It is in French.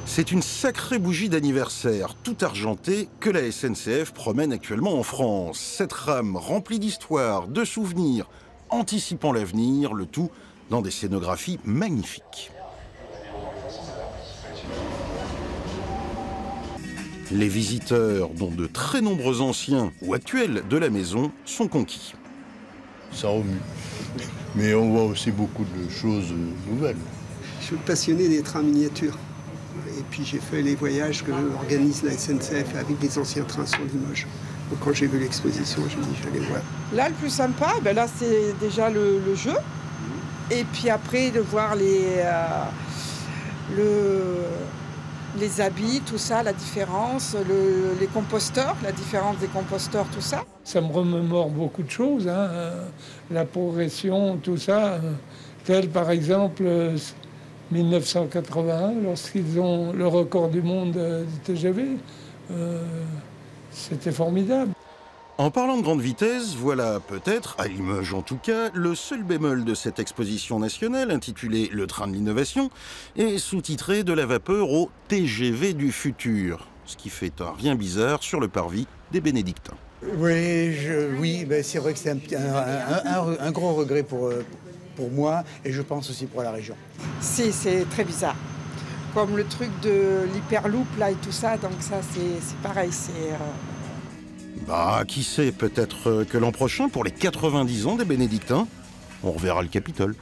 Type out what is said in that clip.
C'est une sacrée bougie d'anniversaire, tout argentée, que la SNCF promène actuellement en France. Cette rame remplie d'histoires, de souvenirs, anticipant l'avenir, le tout dans des scénographies magnifiques. Les visiteurs, dont de très nombreux anciens ou actuels de la maison, sont conquis. Ça remue. Mais on voit aussi beaucoup de choses nouvelles. Je suis passionné des trains miniatures. Et puis j'ai fait les voyages que organise la SNCF avec des anciens trains sur Limoges. Donc quand j'ai vu l'exposition, je me dis j'allais voir. Là, le plus sympa, là c'est déjà le jeu. Et puis après, de voir les habits, tout ça, la différence, les composteurs, la différence des composteurs, tout ça. Ça me remémore beaucoup de choses, hein, la progression, tout ça. Tel par exemple 1981, lorsqu'ils ont le record du monde du TGV, c'était formidable. En parlant de grande vitesse, voilà peut-être, à Limoges en tout cas, le seul bémol de cette exposition nationale intitulée « Le train de l'innovation » et sous-titrée « De la vapeur au TGV du futur », ce qui fait un rien bizarre sur le parvis des Bénédictins. Oui, c'est vrai que c'est un gros regret pour moi et je pense aussi pour la région. Si, c'est très bizarre. Comme le truc de l'hyperloop là et tout ça, donc ça c'est pareil, Qui sait, peut-être que l'an prochain, pour les 90 ans des Bénédictins, on reverra le Capitole.